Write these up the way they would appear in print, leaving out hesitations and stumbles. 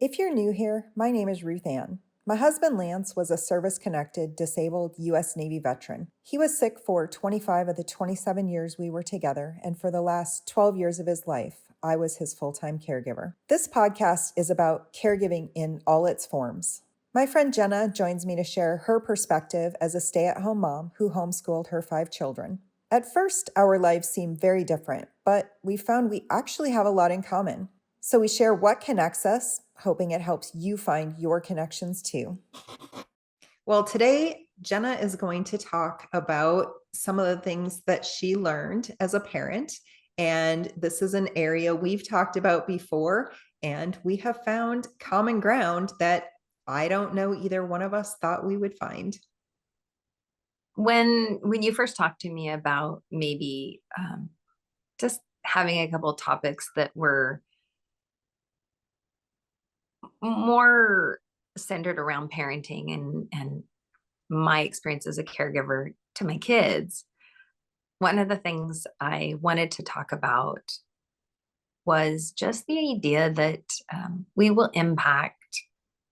If you're new here, my name is RuthAnn. My husband Lance was a service-connected, disabled U.S. Navy veteran. He was sick for 25 of the 27 years we were together, and for the last 12 years of his life, I was his full-time caregiver. This podcast is about caregiving in all its forms. My friend Jenna joins me to share her perspective as a stay-at-home mom who homeschooled her 5 children. At first, our lives seemed very different, but we found we actually have a lot in common. So we share what connects us, hoping it helps you find your connections too. Well, today, Jenna is going to talk about some of the things that she learned as a parent. And this is an area we've talked about before, and we have found common ground that I don't know either one of us thought we would find. When you first talked to me about maybe just having a couple of topics that were more centered around parenting and my experience as a caregiver to my kids, one of the things I wanted to talk about was just the idea that we will impact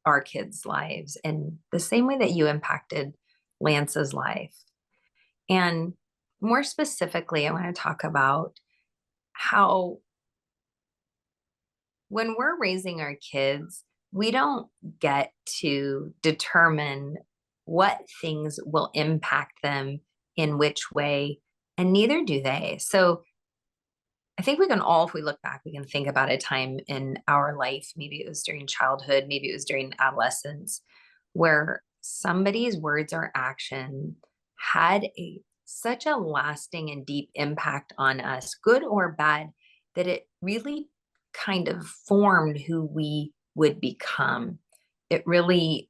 our kids' lives in the same way that you impacted Lance's life. And more specifically, I want to talk about how when we're raising our kids, we don't get to determine what things will impact them in which way, and neither do they. So I think we can all, if we look back, we can think about a time in our life, maybe it was during childhood, maybe it was during adolescence, where somebody's words or action had such a lasting and deep impact on us, good or bad, that it really kind of formed who we would become. It really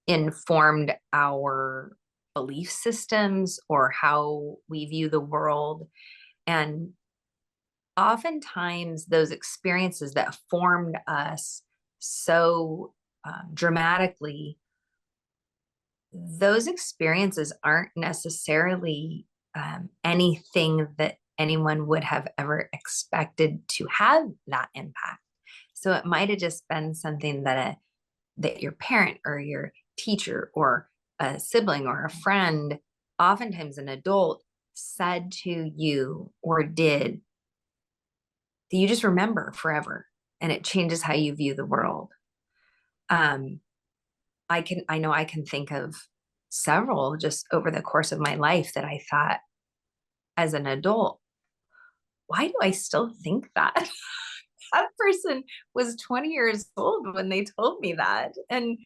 informed our belief systems or how we view the world. And oftentimes those experiences that formed us so dramatically, those experiences aren't necessarily anything that anyone would have ever expected to have that impact. So it might have just been something that your parent or your teacher or a sibling or a friend, oftentimes an adult, said to you or did that you just remember forever, and it changes how you view the world. I know I can think of several just over the course of my life that I thought as an adult, why do I still think that? That person was 20 years old when they told me that. And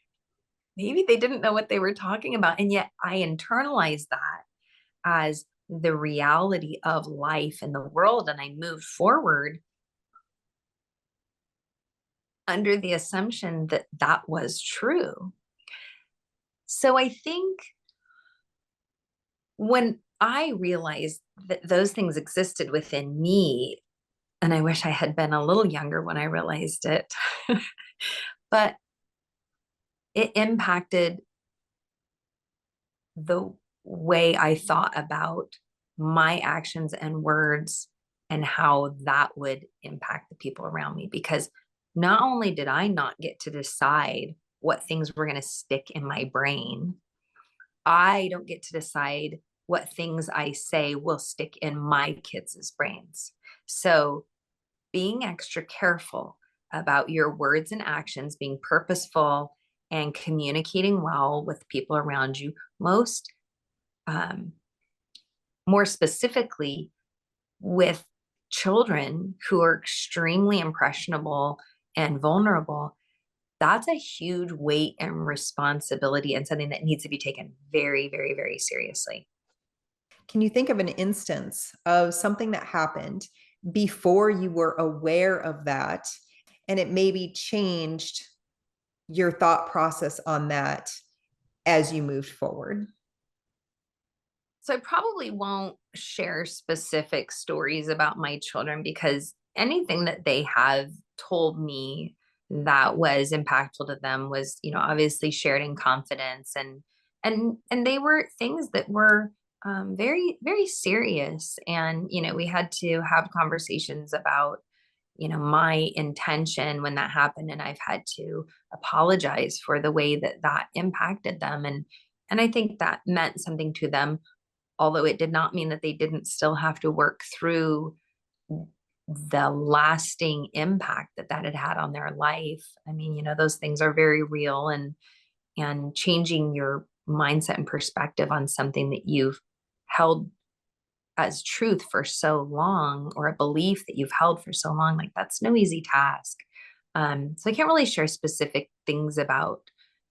maybe they didn't know what they were talking about. And yet I internalized that as the reality of life and the world. And I moved forward under the assumption that that was true. So I think when I realized that those things existed within me, and I wish I had been a little younger when I realized it, but it impacted the way I thought about my actions and words and how that would impact the people around me. Because not only did I not get to decide what things were going to stick in my brain, I don't get to decide what things I say will stick in my kids' brains. So being extra careful about your words and actions, being purposeful and communicating well with people around you, more specifically with children who are extremely impressionable and vulnerable, that's a huge weight and responsibility and something that needs to be taken very, very, very seriously. Can you think of an instance of something that happened before you were aware of that and it maybe changed your thought process on that as you moved forward? So I probably won't share specific stories about my children because anything that they have told me that was impactful to them was, obviously shared in confidence, and they were things that were very, very serious. And, we had to have conversations about, my intention when that happened, and I've had to apologize for the way that that impacted them. And I think that meant something to them, although it did not mean that they didn't still have to work through the lasting impact that that had had on their life. I mean, those things are very real, and changing your mindset and perspective on something that you've held as truth for so long, or a belief that you've held for so long, like that's no easy task. So I can't really share specific things about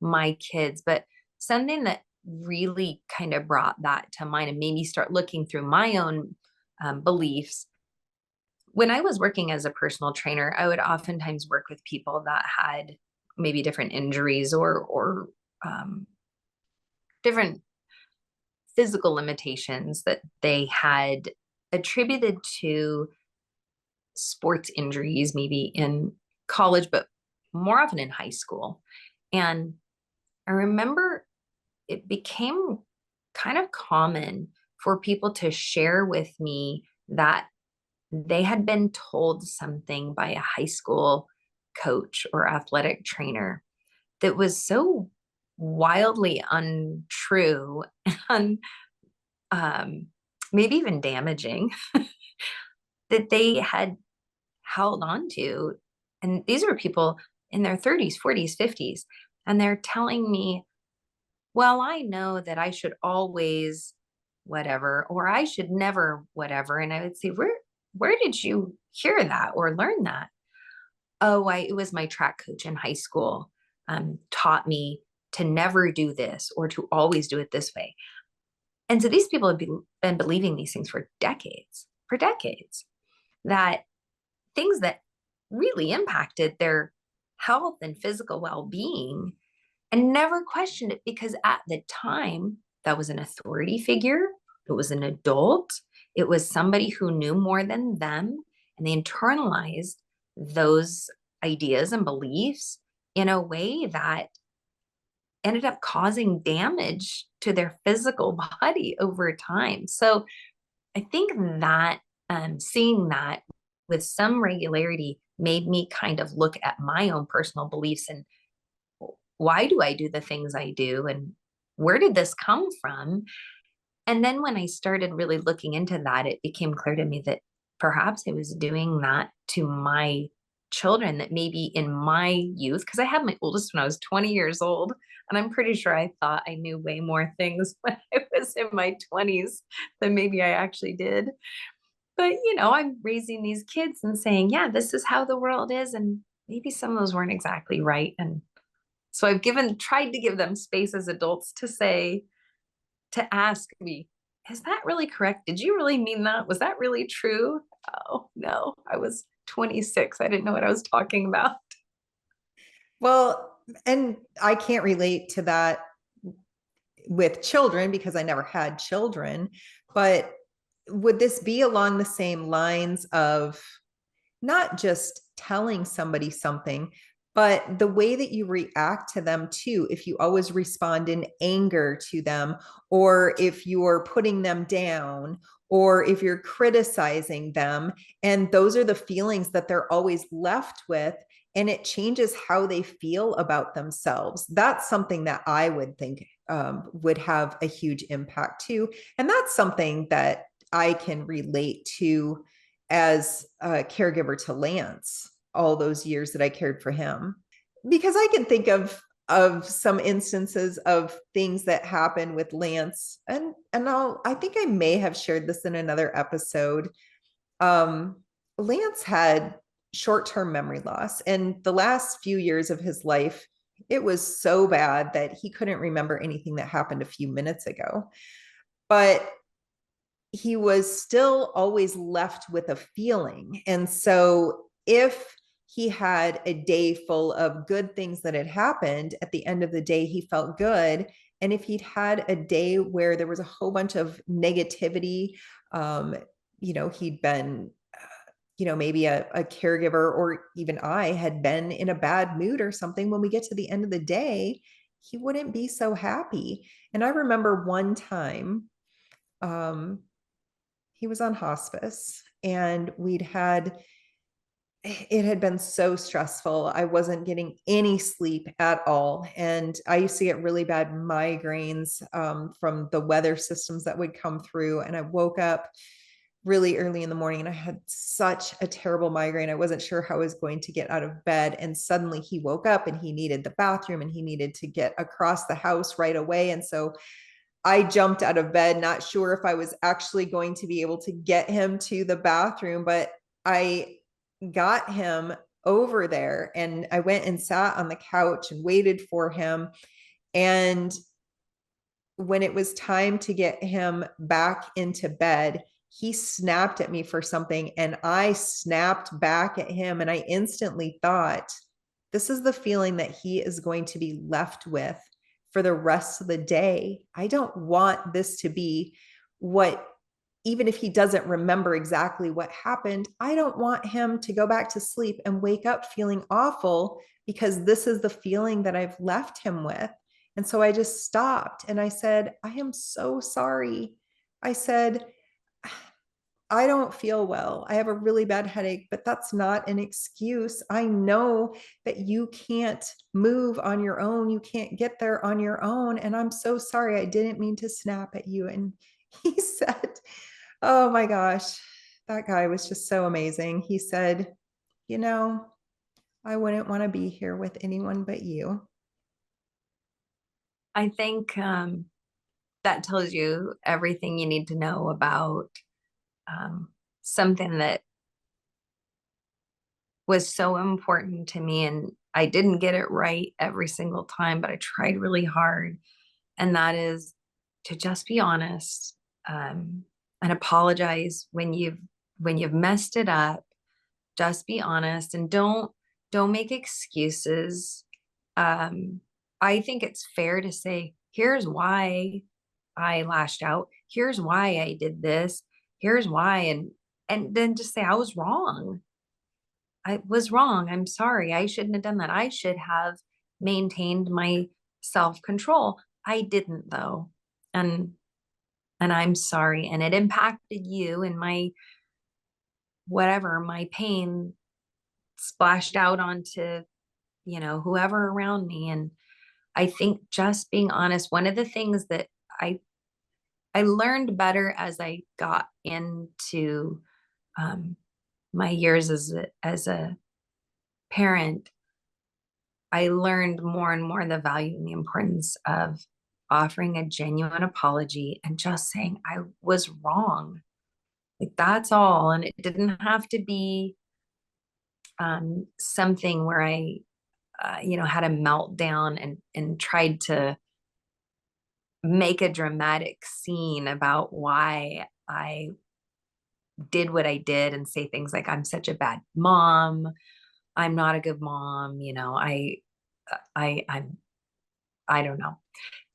my kids, but something that really kind of brought that to mind and made me start looking through my own beliefs. When I was working as a personal trainer, I would oftentimes work with people that had maybe different injuries, or different physical limitations that they had attributed to sports injuries, maybe in college, but more often in high school. And I remember it became kind of common for people to share with me that they had been told something by a high school coach or athletic trainer that was so wildly untrue and um, maybe even damaging, that they had held on to. And these were people in their 30s, 40s, 50s. And they're telling me, well, I know that I should always whatever, or I should never whatever. And I would say, where did you hear that or learn that? Oh, it was my track coach in high school, taught me to never do this or to always do it this way. And so these people have been believing these things for decades, that things that really impacted their health and physical well-being, and never questioned it, because at the time that was an authority figure, it was an adult, it was somebody who knew more than them, and they internalized those ideas and beliefs in a way that ended up causing damage to their physical body over time. So I think that seeing that with some regularity made me kind of look at my own personal beliefs, and why do I do the things I do, and where did this come from? And then when I started really looking into that, it became clear to me that perhaps I was doing that to my children, that maybe in my youth, because I had my oldest when I was 20 years old, and I'm pretty sure I thought I knew way more things when I was in my 20s than maybe I actually did. But, I'm raising these kids and saying, yeah, this is how the world is. And maybe some of those weren't exactly right. And so I've tried to give them space as adults to say, to ask me, is that really correct? Did you really mean that? Was that really true? Oh, no, I was 26. I didn't know what I was talking about. Well, and I can't relate to that with children because I never had children, but would this be along the same lines of not just telling somebody something, but the way that you react to them too? If you always respond in anger to them, or if you're putting them down, or if you're criticizing them, and those are the feelings that they're always left with, and it changes how they feel about themselves. That's something that I would think would have a huge impact too. And that's something that I can relate to as a caregiver to Lance all those years that I cared for him. Because I can think of some instances of things that happened with Lance, and I think I may have shared this in another episode. Lance had short-term memory loss, and the last few years of his life, it was so bad that he couldn't remember anything that happened a few minutes ago. But he was still always left with a feeling. And so if he had a day full of good things that had happened, at the end of the day, he felt good. And if he'd had a day where there was a whole bunch of negativity, he'd been, maybe a caregiver, or even I had been in a bad mood or something, when we get to the end of the day, he wouldn't be so happy. And I remember one time, he was on hospice, and we'd had it had been so stressful. I wasn't getting any sleep at all. And I used to get really bad migraines from the weather systems that would come through. And I woke up really early in the morning and I had such a terrible migraine. I wasn't sure how I was going to get out of bed. And suddenly he woke up and he needed the bathroom and he needed to get across the house right away. And so I jumped out of bed, not sure if I was actually going to be able to get him to the bathroom, but I got him over there and I went and sat on the couch and waited for him. And when it was time to get him back into bed, he snapped at me for something and I snapped back at him. And I instantly thought, this is the feeling that he is going to be left with for the rest of the day. I don't want this to be what, even if he doesn't remember exactly what happened, I don't want him to go back to sleep and wake up feeling awful because this is the feeling that I've left him with. And so I just stopped and I said, I am so sorry. I said, I don't feel well. I have a really bad headache, but that's not an excuse. I know that you can't move on your own. You can't get there on your own. And I'm so sorry. I didn't mean to snap at you. And he said, oh my gosh, that guy was just so amazing. He said, you know, I wouldn't want to be here with anyone but you. I think that tells you everything you need to know about um, something that was so important to me. And I didn't get it right every single time, but I tried really hard. And that is to just be honest and apologize when you've messed it up. Just be honest and don't make excuses. Um, I think it's fair to say, here's why I lashed out. Here's why I did this. Here's why, and then just say I was wrong. I was wrong. I'm sorry. I shouldn't have done that. I should have maintained my self-control. I didn't though. And I'm sorry. And it impacted you and my whatever, my pain splashed out onto, whoever around me. And I think just being honest, one of the things that I I learned better as I got into um, my years as a parent. I learned more and more the value and the importance of offering a genuine apology and just saying I was wrong. Like that's all, and it didn't have to be something where I, had a meltdown and tried to make a dramatic scene about why I did what I did and say things like I'm such a bad mom, I'm not a good mom, I'm I don't know.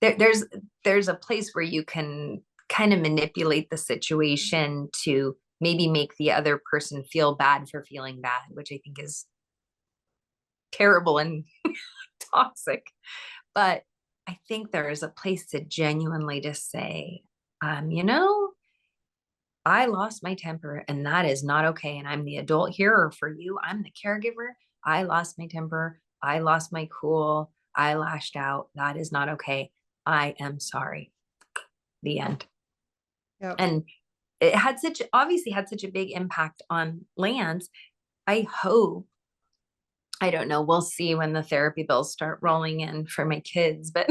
There's a place where you can kind of manipulate the situation to maybe make the other person feel bad for feeling bad, which I think is terrible and toxic. But I think there is a place to genuinely just say, you know, I lost my temper and that is not okay. And I'm the adult here, or for you, I'm the caregiver. I lost my temper. I lost my cool. I lashed out. That is not okay. I am sorry. The end. Yep. And it had obviously had such a big impact on Lance. I hope, I don't know, we'll see when the therapy bills start rolling in for my kids, but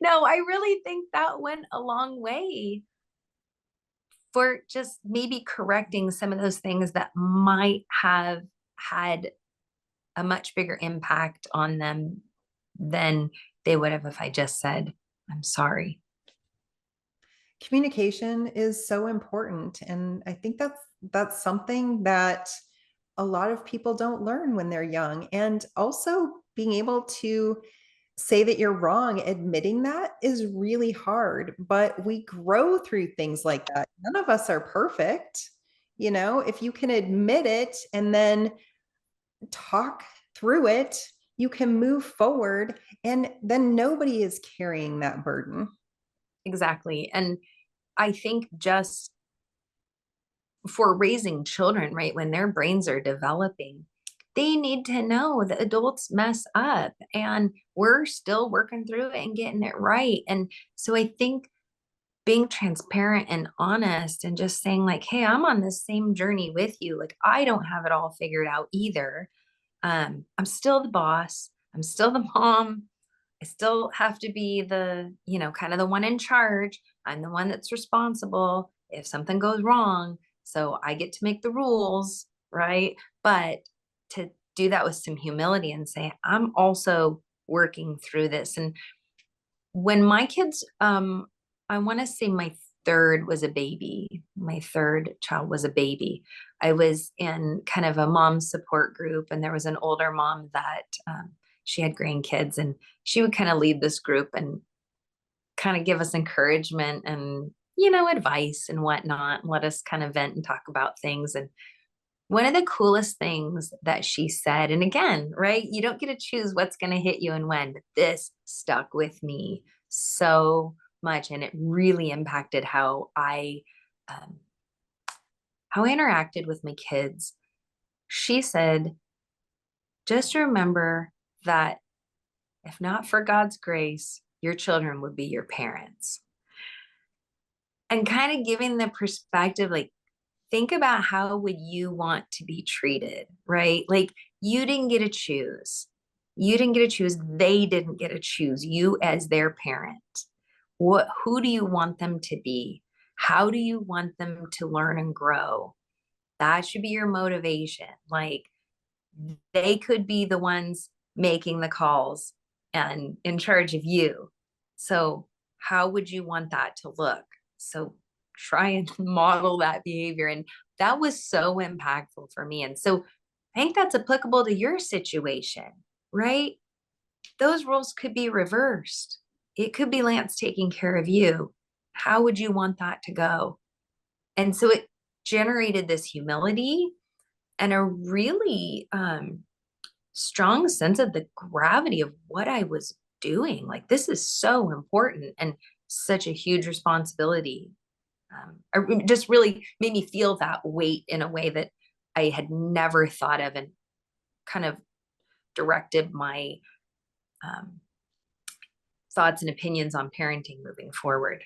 no, I really think that went a long way for just maybe correcting some of those things that might have had a much bigger impact on them than they would have if I just said, I'm sorry. Communication is so important. And I think that's something that a lot of people don't learn when they're young. And also being able to say that you're wrong, admitting that is really hard, but we grow through things like that. None of us are perfect. If you can admit it and then talk through it, you can move forward and then nobody is carrying that burden. Exactly. And I think just for raising children, right? When their brains are developing, they need to know that adults mess up and we're still working through it and getting it right. And so I think being transparent and honest and just saying, like, hey, I'm on this same journey with you. Like, I don't have it all figured out either. I'm still the boss. I'm still the mom. I still have to be the, kind of the one in charge. I'm the one that's responsible if something goes wrong. So I get to make the rules, right? But to do that with some humility and say, I'm also working through this. And when my kids, I want to say my third was a baby, my third child was a baby. I was in kind of a mom support group, and there was an older mom that she had grandkids, and she would kind of lead this group and kind of give us encouragement and, advice and whatnot, and let us kind of vent and talk about things. And one of the coolest things that she said, and again, right, you don't get to choose what's going to hit you and when, but this stuck with me so much, and it really impacted um, how I interacted with my kids. She said, just remember that if not for God's grace, your children would be your parents. And kind of giving the perspective, like, think about how would you want to be treated, right? Like, you didn't get to choose. You didn't get to choose. They didn't get to choose you as their parent. Who do you want them to be? How do you want them to learn and grow? That should be your motivation. Like, they could be the ones making the calls and in charge of you. So how would you want that to look? So try and model that behavior. And that was so impactful for me. And so I think that's applicable to your situation, right? Those roles could be reversed. It could be Lance taking care of you. How would you want that to go? And so it generated this humility and a really strong sense of the gravity of what I was doing. Like, this is so important and such a huge responsibility. It just really made me feel that weight in a way that I had never thought of, and kind of directed my um, thoughts and opinions on parenting moving forward.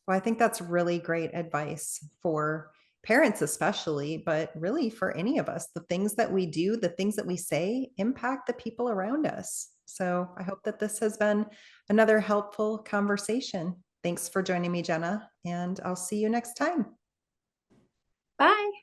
Well, I think that's really great advice for parents, especially, but really for any of us. The things that we do, the things that we say impact the people around us. So I hope that this has been another helpful conversation. Thanks for joining me, Jenna, and I'll see you next time. Bye.